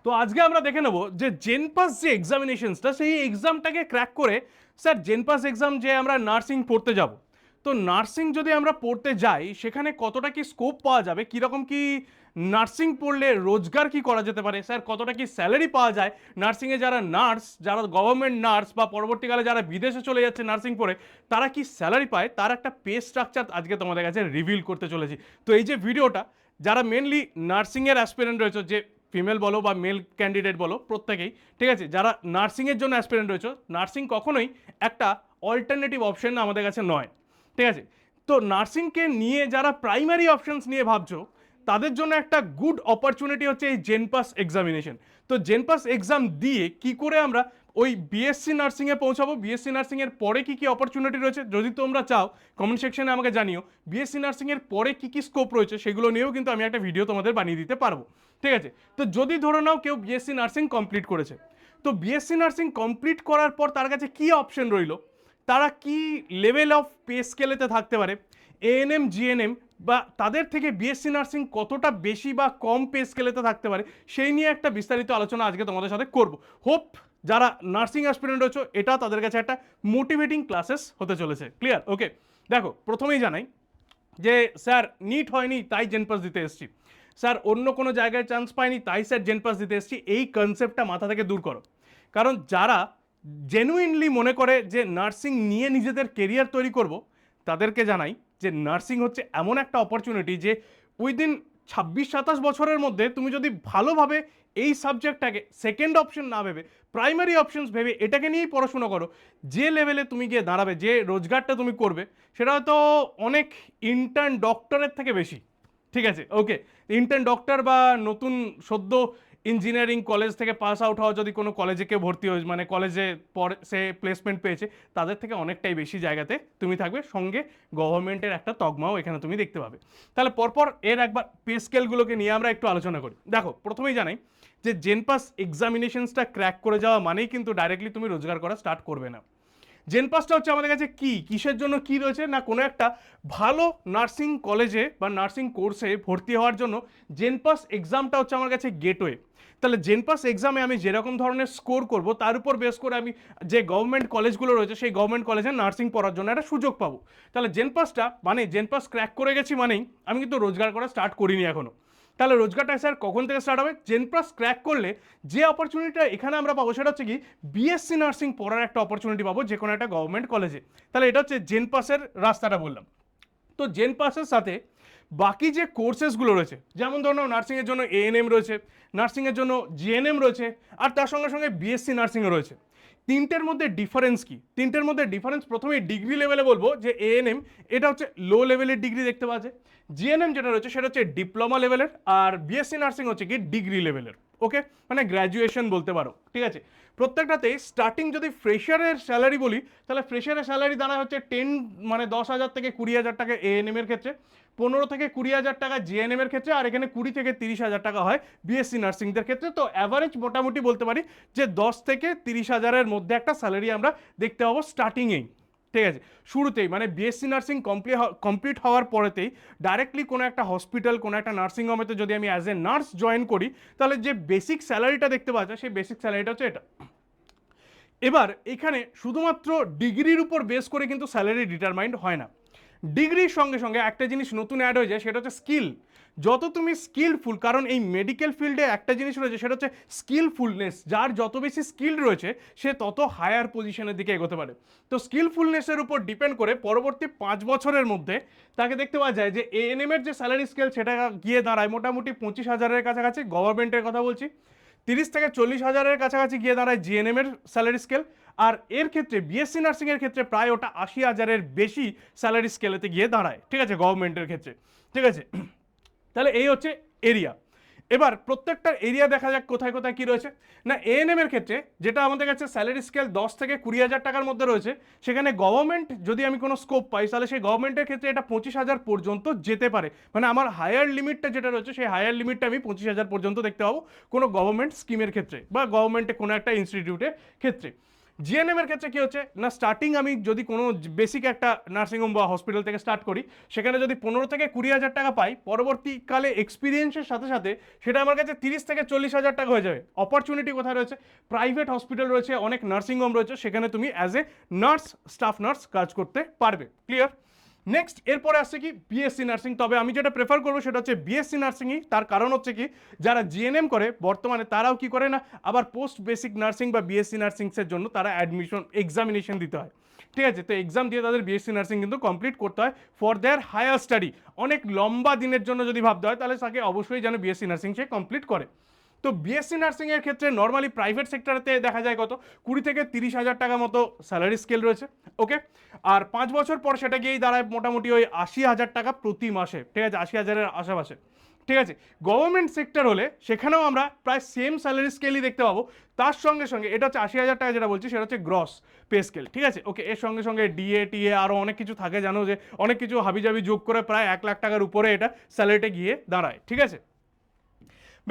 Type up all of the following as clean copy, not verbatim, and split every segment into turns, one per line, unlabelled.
তো আজকে আমরা দেখে নেব যে জেনপাস যে এক্সামিনেশনসটা সেই এক্সামটাকে ক্র্যাক করে স্যার জেনপাস এক্সাম যে আমরা নার্সিং পড়তে যাব, তো নার্সিং যদি আমরা পড়তে যাই সেখানে কতটা কি স্কোপ পাওয়া যাবে, কীরকম কি নার্সিং পড়লে রোজগার কি করা যেতে পারে, স্যার কতটা কি স্যালারি পাওয়া যায় নার্সিংয়ে, যারা নার্স, যারা গভর্নমেন্ট নার্স বা পরবর্তীকালে যারা বিদেশে চলে যাচ্ছে নার্সিং পড়ে তারা কি স্যালারি পায়, তার একটা পে স্ট্রাকচার আজকে তোমাদের কাছে রিভিল করতে চলেছি। তো এই যে ভিডিওটা, যারা মেনলি নার্সিংয়ের অ্যাসপিরেন্ট রয়েছে, যে ফিমেল বলো বা মেল ক্যান্ডিডেট বলো প্রত্যেকেই, ঠিক আছে, যারা নার্সিংয়ের জন্য অ্যাসপিরেন্ট রয়েছে, নার্সিং কখনোই একটা অল্টারনেটিভ অপশন আমাদের কাছে নয়, ঠিক আছে। তো নার্সিংকে নিয়ে যারা প্রাইমারি অপশনস নিয়ে ভাবছো তাদের জন্য একটা গুড অপরচুনিটি হচ্ছে এই জেনপাস এক্সামিনেশন। তো জেনপাস এক্সাম দিয়ে কি করে আমরা ওই বিএসসি নার্সিংয়ে পৌঁছাবো, বিএসসি নার্সিংয়ের পরে কি কি অপরচুনিটি রয়েছে, যদি তোমরা চাও কমেন্ট সেকশনে আমাকে জানিও বিএসসি নার্সিংয়ের পরে কি কি স্কোপ রয়েছে, সেগুলো নিয়েও কিন্তু আমি একটা ভিডিও তোমাদের বানিয়ে দিতে পারবো, ঠিক আছে। তো যদি ধরে নাও কেউ বিএসসি নার্সিং কমপ্লিট করেছে, তো বিএসসি নার্সিং কমপ্লিট করার পর তার কাছে কি অপশন রইল, তারা কি লেভেল অফ পে স্কেলেতে থাকতে পারে, এএনএম জিএনএম বা তাদের থেকে বিএসসি নার্সিং কতটা বেশি বা কম পে স্কেলেতে থাকতে পারে, সেই নিয়ে একটা বিস্তারিত আলোচনা আজকে তোমাদের সাথে করব। হোপ যারা নার্সিং অ্যাসপিরেন্ট রয়েছে এটা তাদের কাছে একটা মোটিভেটিং ক্লাসেস হতে চলেছে। ক্লিয়ার? ওকে, দেখো প্রথমেই জানাই যে স্যার নিট হয়নি তাই জেনপাস দিতে এসেছি, স্যার অন্য কোনো জায়গায় চান্স পাইনি তাই স্যার জেনপাস দিতে এসেছি, এই কনসেপ্টটা মাথা থেকে দূর করো। কারণ যারা জেনুইনলি মনে করে যে নার্সিং নিয়ে নিজেদের কেরিয়ার তৈরি করব, তাদেরকে জানাই যে নার্সিং হচ্ছে এমন একটা অপরচুনিটি যে উইদিন 26-27 বছরের মধ্যে তুমি যদি ভালোভাবে এই সাবজেক্টটাকে সেকেন্ড অপশন না ভেবে প্রাইমারি অপশনস ভেবে এটাকে নিয়েই পড়াশোনা করো, যে লেভেলে তুমি গিয়ে দাঁড়াবে, যে রোজগারটা তুমি করবে সেটা হয়তো অনেক ইন্টার্ন ডক্টরের থেকে বেশি, ঠিক আছে। ওকে, ইন্টার্ন ডক্টর বা নতুন সদ্য ইঞ্জিনিয়ারিং কলেজ থেকে পাস আউট হওয়া যদি কোনো কলেজে কেউ ভর্তি হয়েছে, মানে কলেজে পরে সে প্লেসমেন্ট পেয়েছে, তাদের থেকে অনেকটাই বেশি জায়গাতে তুমি থাকবে, সঙ্গে গভর্নমেন্টের একটা তকমাও এখানে তুমি দেখতে পাবে। তাহলে পরপর এর একবার পে স্কেলগুলোকে নিয়ে আমরা একটু আলোচনা করি। দেখো প্রথমেই জানাই যে জেনপাস এক্সামিনেশনসটা ক্র্যাক করে যাওয়া মানেই কিন্তু ডাইরেক্টলি তুমি রোজগার করা স্টার্ট করবে না। জেনপাসটা হচ্ছে আমাদের কাছে কি, কিসের জন্য কি রয়েছে না, কোনো একটা ভালো নার্সিং কলেজে বা নার্সিং কোর্সে ভর্তি হওয়ার জন্য জেনপাস এক্সামটা হচ্ছে আমার কাছে গেটওয়ে। তাহলে জেনপাস এক্সামে আমি যেরকম ধরনের স্কোর করব তার উপর বেস করে আমি যে গভর্নমেন্ট কলেজগুলো রয়েছে সেই গভর্নমেন্ট কলেজে নার্সিং পড়ার জন্য একটা সুযোগ পাবো। তাহলে জেনপাসটা মানে জেনপাস ক্র্যাক করে গেছি মানেই আমি কিন্তু রোজগার করা স্টার্ট করিনি এখনও। তাহলে রোজগারটা স্যার কখন থেকে স্টার্ট হবে, জেনপাস ক্র্যাক করলে যে অপরচুনিটিটা এখানে আমরা পাবো সেটা হচ্ছে কি বিএসসি নার্সিং পড়ার একটা অপরচুনিটি পাবো যে কোনো একটা গভর্নমেন্ট কলেজে। তাহলে এটা হচ্ছে জেনপাসের রাস্তাটা বললাম। তো জেনপাসের সাথে বাকি যে কোর্সেসগুলো রয়েছে, যেমন ধরুন নার্সিংয়ের জন্য এএনএম রয়েছে, নার্সিংয়ের জন্য জিএনএম রয়েছে, আর তার সঙ্গে সঙ্গে বিএসসি নার্সিংও রয়েছে। তিনটের মধ্যে ডিফারেন্স কি, তিনটের মধ্যে ডিফারেন্স প্রথমে ডিগ্রি লেভেলে বলবো যে এএনএম এটা হচ্ছে লো লেভেলের ডিগ্রি দেখতে পাওয়া যায়, জিএনএম যেটা রয়েছে সেটা হচ্ছে ডিপ্লোমা লেভেলের, আর বিএসসি নার্সিং হচ্ছে কি ডিগ্রি লেভেলের। ওকে, মানে গ্র্যাজুয়েশন বলতে পারো, ঠিক আছে। প্রত্যেকটাতে স্টার্টিং যদি ফ্রেশারের স্যালারি বলি তাহলে ফ্রেশারের স্যালারি দাঁড়ায় হচ্ছে 10 থেকে 20,000 টাকা এএনএম এর ক্ষেত্রে, 15 থেকে 20,000 টাকা জিএনএম এর ক্ষেত্রে, আর এখানে 20 থেকে 30,000 টাকা হয় বিএসসি নার্সিংদের ক্ষেত্রে। তো অ্যাভারেজ মোটামুটি বলতে পারি যে 10 থেকে 30,000-এর মধ্যে একটা স্যালারি আমরা দেখতে পাবো স্টার্টিংয়েই, ঠিক আছে, শুরুতেই। মানে বিএসসি নার্সিং কমপ্লিট হওয়ার পরেতেই ডাইরেক্টলি কোনো একটা হসপিটাল, কোনো একটা নার্সিং হোমেতে যদি আমি অ্যাজ এ নার্স জয়েন করি তাহলে যে বেসিক স্যালারিটা দেখতে পাওয়া যায় সেই বেসিক স্যালারিটা হচ্ছে এটা। এবার এখানে শুধুমাত্র ডিগ্রির উপর বেস করে কিন্তু স্যালারি ডিটারমাইন্ড হয় না, ডিগ্রির সঙ্গে সঙ্গে একটা জিনিস নতুন অ্যাড হয়ে যায় সেটা হচ্ছে স্কিল। যত তুমি স্কিলফুল, কারণ এই মেডিকেল ফিল্ডে একটা জিনিস রয়েছে সেটা হচ্ছে স্কিলফুলনেস, যার যত বেশি স্কিল রয়েছে সে তত হায়ার পজিশনের দিকে এগোতে পারে। তো স্কিলফুলনেসের উপর ডিপেন্ড করে পরবর্তী 5 বছরের মধ্যে তাকে দেখতে পাওয়া যায় যে এএনএম এর যে স্যালারি স্কেল সেটা গিয়ে দাঁড়ায় মোটামুটি 25,000-এর কাছাকাছি, গভর্নমেন্টের কথা বলছি। 30 থেকে 40,000-এর কাছাকাছি গিয়ে দাঁড়ায় জিএনএম এর স্যালারি স্কেল, আর এর ক্ষেত্রে বিএসসি নার্সিংয়ের ক্ষেত্রে প্রায় ওটা 80,000-এর বেশি স্যালারি স্কেলেতে গিয়ে দাঁড়ায়, ঠিক আছে, গভর্নমেন্টের ক্ষেত্রে, ঠিক আছে। তাহলে এই হচ্ছে এরিয়া। এবার প্রত্যেকটা এরিয়া দেখা যাক কোথায় কোথায় কী রয়েছে না। এএনএম এর ক্ষেত্রে যেটা আমাদের কাছে স্যালারি স্কেল 10 থেকে 20,000 টাকার মধ্যে রয়েছে, সেখানে গভর্নমেন্ট যদি আমি কোনো স্কোপ পাই তাহলে সেই গভর্নমেন্টের ক্ষেত্রে এটা 25,000 পর্যন্ত যেতে পারে। মানে আমার হায়ার লিমিটটা যেটা রয়েছে সেই হায়ার লিমিটটা আমি 25,000 পর্যন্ত দেখতে পাবো কোনো গভর্নমেন্ট স্কিমের ক্ষেত্রে বা গভর্নমেন্টে কোনো একটা ইনস্টিটিউটের ক্ষেত্রে। জিএনএম এর ক্ষেত্রে কি হচ্ছে না, স্টার্টিং আমি যদি কোনো বেসিক একটা নার্সিংহোম বা হসপিটাল থেকে স্টার্ট করি, সেখানে যদি 15 থেকে 20 হাজার টাকা পাই, পরবর্তীকালে এক্সপিরিয়েন্সের সাথে সাথে সেটা আমার কাছে 30 থেকে 40 হাজার টাকা হয়ে যাবে। অপরচুনিটি কোথায় রয়েছে? প্রাইভেট হসপিটাল রয়েছে, অনেক নার্সিংহোম রয়েছে, সেখানে তুমি as a nurse, staff nurse কাজ করতে পারবে। ক্লিয়ার? নেক্সট এরপরে আসছে কি বিএসসি নার্সিং। তবে আমি যেটা প্রেফার করবো সেটা হচ্ছে বিএসসি নার্সিংই। তার কারণ হচ্ছে কি, যারা জিএনএম করে বর্তমানে তারাও কি করে না, আবার পোস্ট বেসিক নার্সিং বা বিএসসি নার্সিংসের জন্য তারা অ্যাডমিশন এক্সামিনেশন দিতে হয়। ঠিক আছে, তো এক্সাম দিয়ে তাদের বিএসসি নার্সিং কিন্তু কমপ্লিট করতে হয় ফর দেয়ার হায়ার স্টাডি। অনেক লম্বা দিনের জন্য যদি ভাবতে হয় তাহলে তাকে অবশ্যই যেন বিএসসি নার্সিং সে কমপ্লিট করে। তো বিএসসি নার্সিং এর ক্ষেত্রে নর্মালি প্রাইভেট সেক্টরেতে দেখা যায় কত 20 থেকে 30 হাজার টাকা মতো স্যালারি স্কেল রয়েছে। ওকে, আর 5 বছর পর সেটা গিয়েই দাঁড়ায় মোটামুটি ওই 80 হাজার টাকা প্রতি মাসে। ঠিক আছে, 80 হাজারের আশেপাশে। ঠিক আছে, গভর্নমেন্ট সেক্টর হলে সেখানেও আমরা প্রায় সেম স্যালারি স্কেলই দেখতে পাবো। তার সঙ্গে সঙ্গে এটা হচ্ছে 80 হাজার টাকা যেটা বলছি সেটা হচ্ছে গ্রস পে স্কেল। ঠিক আছে, ওকে, এর সঙ্গে সঙ্গে ডিএ টিএ আরও অনেক কিছু থাকে, জানো যে অনেক কিছু হাবিজাবি যোগ করে প্রায় 1 লাখ টাকার উপরে এটা স্যালারিটা গিয়ে দাঁড়ায়। ঠিক আছে,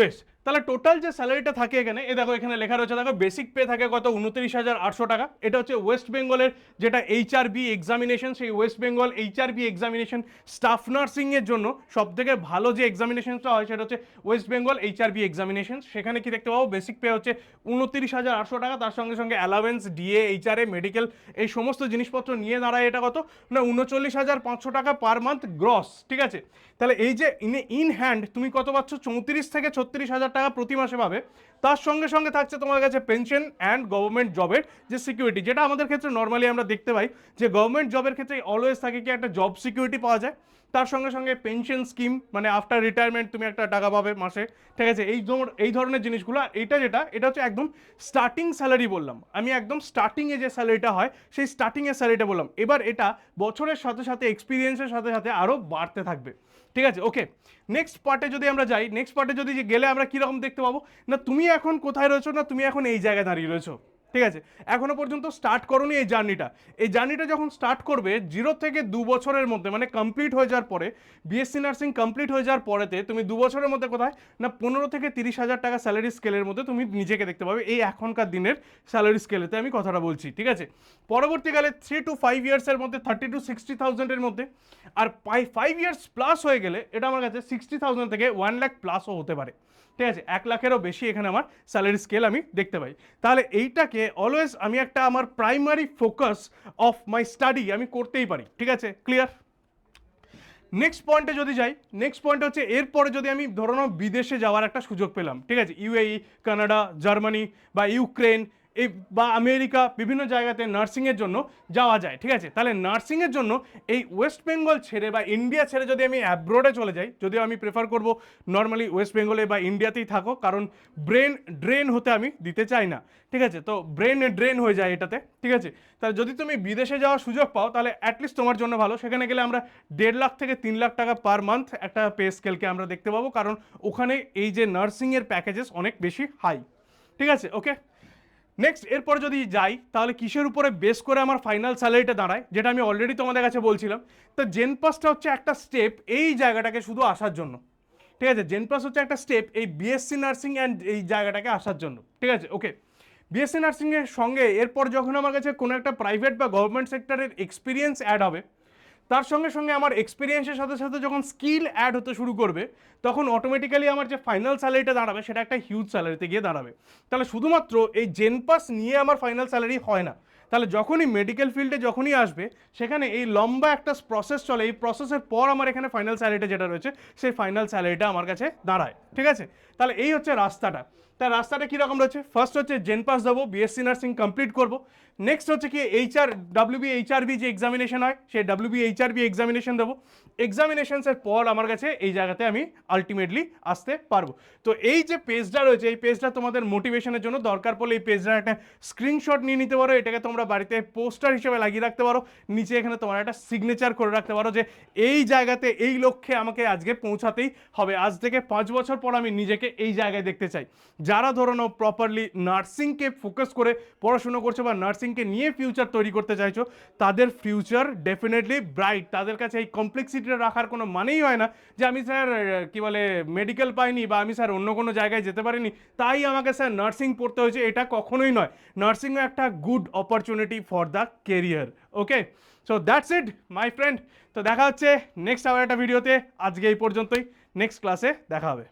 বেশ, তাহলে টোটাল যে স্যালারিটা থাকে এখানে, এ দেখো এখানে লেখা রয়েছে, দেখো বেসিক পে থাকে কত 29,800 টাকা। এটা হচ্ছে ওয়েস্ট বেঙ্গলের যেটা এইচআরবি এক্সামিনেশন, সেই West Bengal HRB examination staff নার্সিংয়ের জন্য সব থেকে ভালো যে এক্সামিনেশনটা হয় সেটা হচ্ছে ওয়েস্ট বেঙ্গল এইচআরবি এক্সামিনেশন। সেখানে কি দেখতে পাবো, বেসিক পে হচ্ছে 29,800 টাকা, তার সঙ্গে সঙ্গে অ্যালাওয়েন্স, ডিএ, এইচআরএ, মেডিকেল, এই সমস্ত জিনিসপত্র নিয়ে দাঁড়ায় এটা কত না 39,500 টাকা পার মান্থ গ্রস। ঠিক আছে, তাহলে এই যে ইন হ্যান্ড তুমি কত পাচ্ছ, 34 থেকে 36 হাজার টাকা প্রতি মাসে পাবে। তার সঙ্গে সঙ্গে থাকছে তোমার কাছে পেনশন অ্যান্ড গভর্নমেন্ট জবের যে সিকিউরিটি, যেটা আমাদের ক্ষেত্রে নর্মালি আমরা দেখতে পাই যে গভর্নমেন্ট জবের ক্ষেত্রে অলওয়েজ থাকে কি একটা জব সিকিউরিটি পাওয়া যায়। তার সঙ্গে সঙ্গে পেনশন স্কিম, মানে আফটার রিটায়ারমেন্ট তুমি একটা টাকা পাবে মাসে। ঠিক আছে, এই ধরনের জিনিসগুলো। এটা হচ্ছে একদম স্টার্টিং স্যালারি বললাম আমি, একদম স্টার্টিংয়ে যে স্যালারিটা হয় সেই স্টার্টিংয়ের স্যালারিটা বললাম। এবার এটা বছরের সাথে সাথে এক্সপিরিয়েন্সের সাথে সাথে আরও বাড়তে থাকবে। ঠিক আছে, ওকে, নেক্সট পার্টে যদি আমরা যাই, নেক্সট পার্টে যদি গেলে আমরা কীরকম দেখতে পাবো না, তুমি এখন কোথায় রয়েছো না, তুমি এখন এই জায়গায় দাঁড়িয়ে রয়েছো। ঠিক আছে, এখনো পর্যন্ত স্টার্ট করোনি এই জার্নিটা যখন স্টার্ট করবে 0 থেকে 2 বছরের মধ্যে, মানে কমপ্লিট হয়ে যাওয়ার পরে, বিএসসি নার্সিং কমপ্লিট হয়ে যাওয়ার পরেতে তুমি 2 বছরের মধ্যে কোথায় না 15 থেকে 30 হাজার টাকা স্যালারি স্কেলের মধ্যে তুমি নিজেকে দেখতে পাবে। এই এখনকার দিনের স্যালারি স্কেলেতে আমি কথাটা বলছি। ঠিক আছে, পরবর্তীকালে 3 to 5 ইয়ার্সের মধ্যে 30 to 60,000-এর মধ্যে, আর 5 ইয়ার্স প্লাস হয়ে গেলে এটা আমার কাছে 60,000 থেকে 1 লাখ প্লাসও হতে পারে। ঠিক আছে, 1 লাখেরও বেশি এখানে আমার স্যালারি স্কেল আমি দেখতে পাই। তাহলে এইটাকে অলওয়েজ আমি একটা আমার primary focus of my study আমি করতেই পারি। ঠিক আছে, ক্লিয়ার? নেক্সট পয়েন্টে যদি যাই, নেক্সট পয়েন্ট হচ্ছে এরপরে যদি আমি ধরো না বিদেশে যাওয়ার একটা সুযোগ পেলাম। ঠিক আছে, ইউএই, কানাডা, জার্মানি বা ইউক্রেন এই বা আমেরিকা, বিভিন্ন জায়গাতে নার্সিংয়ের জন্য যাওয়া যায়। ঠিক আছে, তাহলে নার্সিংয়ের জন্য এই ওয়েস্ট বেঙ্গল ছেড়ে বা ইন্ডিয়া ছেড়ে যদি আমি অ্যাব্রোডে চলে যাই, যদিও আমি প্রেফার করব নর্মালি ওয়েস্ট বেঙ্গলে বা ইন্ডিয়াতেই থাকো, কারণ ব্রেন ড্রেন হতে আমি দিতে চাই না। ঠিক আছে, তো ব্রেন ড্রেন হয়ে যায় এটাতে। ঠিক আছে, তাহলে যদি তুমি বিদেশে যাওয়ার সুযোগ পাও তাহলে অ্যাটলিস্ট তোমার জন্য ভালো। সেখানে গেলে আমরা 1.5 লাখ থেকে 3 লাখ টাকা পার মান্থ একটা পে স্কেলকে আমরা দেখতে পাবো, কারণ ওখানে এই যে নার্সিংয়ের প্যাকেজেস অনেক বেশি হাই। ঠিক আছে, ওকে, নেক্সট এরপরে যদি যাই তাহলে কিসের উপরে বেস করে আমার ফাইনাল স্যালারিটা দাঁড়ায়, যেটা আমি অলরেডি তোমাদের কাছে বলছিলাম। তো জেনপাসটা হচ্ছে একটা স্টেপ এই জায়গাটাকে শুধু আসার জন্য। ঠিক আছে, জেনপাস হচ্ছে একটা স্টেপ এই বিএসসি নার্সিং অ্যান্ড এই জায়গাটাকে আসার জন্য। ঠিক আছে, ওকে, বিএসসি নার্সিংয়ের সঙ্গে এরপর যখন আমার কাছে কোনো একটা প্রাইভেট বা গভর্নমেন্ট সেক্টরের এক্সপিরিয়েন্স অ্যাড হবে, তার সঙ্গে সঙ্গে আমার এক্সপিরিয়েন্সের সাথে সাথে যখন স্কিল অ্যাড হতে শুরু করবে, তখন অটোমেটিক্যালি আমার যে ফাইনাল স্যালারিটা দাঁড়াবে সেটা একটা হিউজ স্যালারিতে গিয়ে দাঁড়াবে। তাহলে শুধুমাত্র এই জেনপাস নিয়ে আমার ফাইনাল স্যালারি হয় না, তাহলে যখনই মেডিকেল ফিল্ডে যখনই আসবে সেখানে এই লম্বা একটা প্রসেস চলে, এই প্রসেসের পর আমার এখানে ফাইনাল স্যালারিটা যেটা রয়েছে সেই ফাইনাল স্যালারিটা আমার কাছে দাঁড়ায়। ঠিক আছে, তাহলে এই হচ্ছে রাস্তাটা। তার রাস্তাটা কীরকম রয়েছে, ফার্স্ট হচ্ছে জেনপাস দেবো, বিএসসি নার্সিং কমপ্লিট করবো। নেক্সট হচ্ছে কি ডাব্লিউবি যে এক্সামিনেশন হয় সেই ডাব্লিউবি এক্সামিনেশন দেবো। এক্সামিনেশনসের পর আমার কাছে এই জায়গাতে আমি আলটিমেটলি আসতে পারবো। তো এই যে পেজটা রয়েছে এই পেজটা তোমাদের মোটিভেশনের জন্য, দরকার পড়লে এই পেজটার একটা স্ক্রিনশট নিয়ে নিতে পারো, এটাকে তোমরা বাড়িতে পোস্টার হিসেবে লাগিয়ে রাখতে পারো, নিচে এখানে তোমার একটা সিগনেচার করে রাখতে পারো যে এই জায়গাতে এই লক্ষ্যে আমাকে আজকে পৌঁছাতেই হবে। আজ থেকে 5 বছর পর আমি নিজেকে এই জায়গায় দেখতে চাই। যারা ধরো নাও প্রপারলি নার্সিংকে ফোকাস করে পড়াশুনো করছো বা নার্সিংকে নিয়ে ফিউচার তৈরি করতে চাইছো, তাদের ফিউচার ডেফিনেটলি ব্রাইট। তাদের কাছে এই কমপ্লেক্সিটিটা রাখার কোনো মানেই হয় না যে আমি স্যার কি বলে মেডিকেল পাইনি বা আমি স্যার অন্য কোনো জায়গায় যেতে পারিনি তাই আমাকে স্যার নার্সিং পড়তে হয়েছে, এটা কখনোই নয়। নার্সিংও একটা good opportunity for the career. Okay, so that's it my friend. তো দেখা হচ্ছে নেক্সট আবার একটা ভিডিওতে। আজকে এই পর্যন্তই, নেক্সট ক্লাসে দেখা হবে।